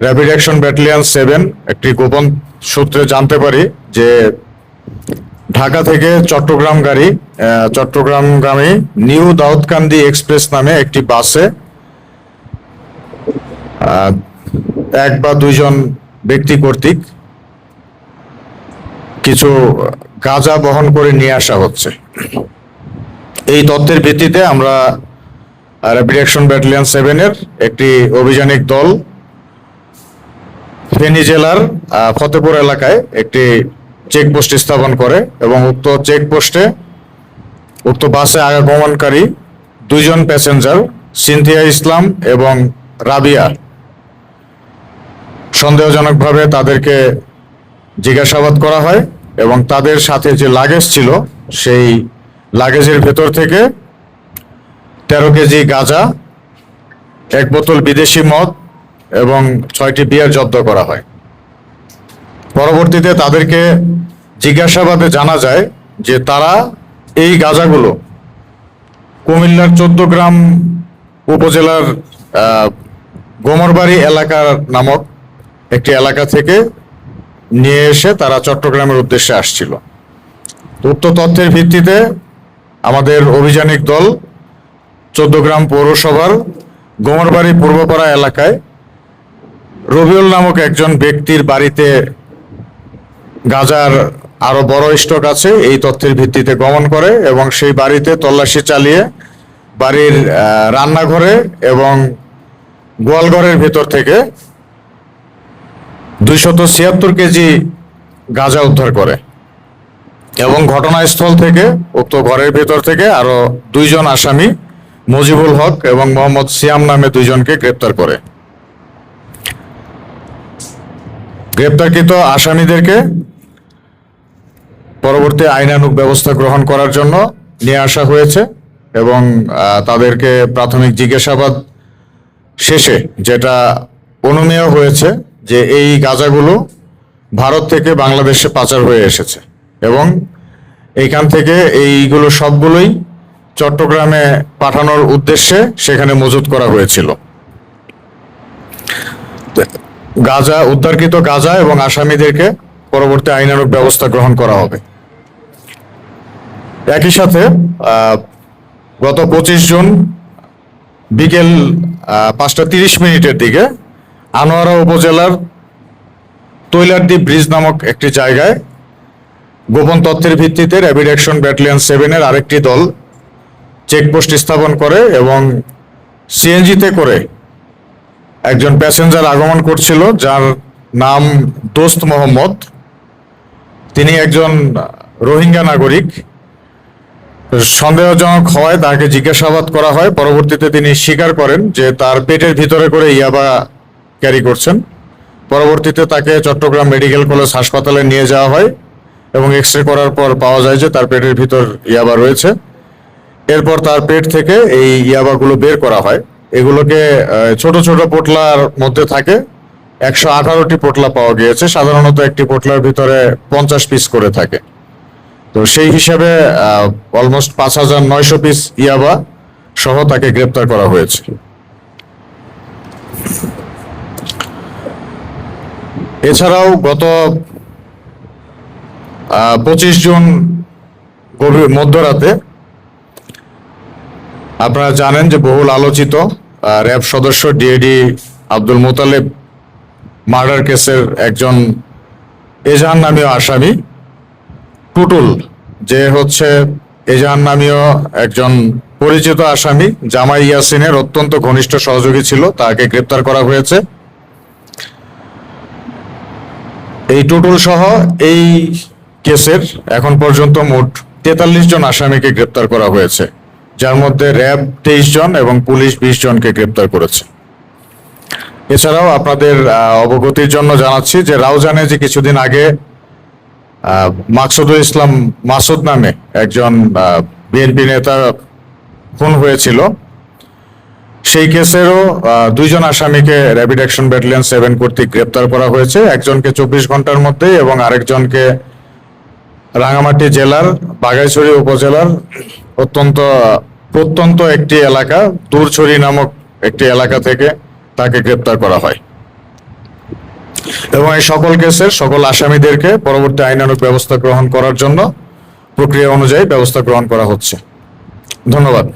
Rapid action battalion 7 একটি গোপন সূত্রে জানতে পারি যে ঢাকা থেকে চট্টগ্রামগামী নিউ দাউদকান্দি এক্সপ্রেস নামে একটি বাসে এক বা দুইজন ব্যক্তি কর্তৃক কিছু গাঁজা বহন করে নিয়ে আসা হচ্ছে। এই তথ্যের ভিত্তিতে আমরা র্যাপিড অ্যাকশন ব্যাটালিয়ন 7 এর একটি অভিযানিক দল ফেনী জেলার ফতেপুর এলাকায় একটি চেকপোস্ট স্থাপন করে এবং উক্ত চেকপোস্টে উক্ত বাসে আগমনকারী দুইজন প্যাসেঞ্জার সিনথিয়া ইসলাম এবং রাবিয়া সন্দেহজনকভাবে তাদেরকে জিজ্ঞাসাবাদ করা হয় এবং তাদের সাথে যে লাগেজ ছিল সেই লাগেজের ভেতর থেকে 13 কেজি গাঁজা, 1 বোতল বিদেশি মদ এবং 6টি বিয়ার জব্দ করা হয়। পরবর্তীতে তাদেরকে জিজ্ঞাসাবাদে জানা যায় যে তারা এই গাঁজাগুলো কুমিল্লার 14 গ্রাম উপজেলার গোমরবাড়ি এলাকার নামক একটি এলাকা থেকে নিয়ে এসে তারা চট্টগ্রামের উদ্দেশ্যে আসছিল। উক্ত তথ্যের ভিত্তিতে আমাদের অভিযানিক দল 14 গ্রাম পৌরসভার গোমরবাড়ি পূর্বপাড়া এলাকায় রবিউল নামক একজন ব্যক্তির বাড়িতে গাঁজার আরো বড় স্টক আছে এই তথ্যের ভিত্তিতে গমন করে এবং সেই বাড়িতে তল্লাশি চালিয়ে বাড়ির রান্নাঘরে এবং গোয়ালঘরের ভেতর থেকে 276 কেজি গাঁজা উদ্ধার করে এবং ঘটনাস্থল থেকে উক্ত ঘরের ভেতর থেকে আরো 2 জন আসামি মজিবুল হক এবং মোহাম্মদ সিয়াম নামে 2 জনকে গ্রেপ্তার করে। গ্রেপ্তারকৃত আসামিদেরকে পরবর্তী আইনানুগ ব্যবস্থা গ্রহণ করার জন্য নিয়ে আসা হয়েছে এবং তাদেরকে প্রাথমিক জিজ্ঞাসাবাদ শেষে যেটা অনুমেয় হয়েছে যে এই গাঁজাগুলো ভারত থেকে বাংলাদেশে পাচার হয়ে এসেছে এবং এইখান থেকে এইগুলো সবগুলোই চট্টগ্রামে পাঠানোর উদ্দেশ্যে সেখানে মজুত করা হয়েছিল। উদ্ধারকৃত গাঁজা এবং আসামিদেরকে পরবর্তী আইনানুগ ব্যবস্থা গ্রহণ করা হবে। একই সাথে গত 25 জুন বিকেল 5:30 দিকে আনোয়ারা উপজেলার তৈলারদ্বীপ ব্রিজ নামক একটি জায়গায় গোপন তথ্যের ভিত্তিতে র্যাপিড অ্যাকশন ব্যাটালিয়ন 7 এর আরেকটি দল চেকপোস্ট স্থাপন করে এবং সিএনজিতে করে একজন প্যাসেঞ্জার আগমন করছিল যার নাম দোস্ত মোহাম্মদ। তিনি একজন রোহিঙ্গা নাগরিক। সন্দেহজনক হওয়ায় তাকে জিজ্ঞাসাবাদ করা হয়। পরবর্তীতে তিনি স্বীকার করেন যে তার পেটের ভিতরে করে ইয়াবা ক্যারি করছেন। পরবর্তীতে তাকে চট্টগ্রাম মেডিকেল কলেজ হাসপাতালে নিয়ে যাওয়া হয় এবং এক্স-রে করার পর পাওয়া যায় যে তার পেটের ভিতর ইয়াবা রয়েছে। এরপর তার পেট থেকে এই ইয়াবাগুলো বের করা হয়। এগুলোকে ছোট ছোট পোটলার মধ্যে থাকে। 118টি পোটলা পাওয়া গিয়েছে। সাধারণত একটি পোটলার ভিতরে 50 পিস করে থাকে। তো সেই হিসাবে অলমোস্ট 5900 পিস ইয়াবা সহ তাকে গ্রেপ্তার করা হয়েছে। এছাড়াও গত 25 জুন গভীর মধ্যরাতে আপনারা জানেন যে বহুল আলোচিত র্যাব সদস্য ডিএডি আব্দুল মোতালেব মার্ডার কেসের একজন এজাহার নামীয় আসামি টুটুল, যে হচ্ছে এজাহার নামীয় একজন পরিচিত আসামি জামাই ইয়াসিনের অত্যন্ত ঘনিষ্ঠ সহযোগী ছিল, তাকে গ্রেপ্তার করা হয়েছে। এই টুটুল সহ এই কেসের এখন পর্যন্ত মোট 43 জন আসামিকে গ্রেপ্তার করা হয়েছে, যার মধ্যে র্যাব 23 জন এবং পুলিশ 20 জনকে গ্রেপ্তার করেছে। এছাড়াও আপনাদের অবগতির জন্য জানাচ্ছি যে রাউজানে যে কিছুদিন আগে মাকসুদুল ইসলাম মাসুদ নামে একজন বিএনপি নেতা খুন হয়েছিল, সেই কেসেরও 2 জন আসামিকে র্যাপিড অ্যাকশন ব্যাটালিয়ন 7 কর্তৃক গ্রেপ্তার করা হয়েছে। একজনকে 24 ঘন্টার মধ্যে এবং আরেকজনকে রাঙামাটি জেলার বাঘাইছড়ি উপজেলার প্রত্যন্ত একটি এলাকা দূরছড়ি নামক একটি এলাকা থেকে তাকে গ্রেপ্তার করা হয়। এবং এই সকল কেসের সকল আসামিদেরকে পরবর্তী আইনানুগ ব্যবস্থা গ্রহণ করার জন্য প্রক্রিয়া অনুযায়ী ব্যবস্থা গ্রহণ করা হচ্ছে। ধন্যবাদ।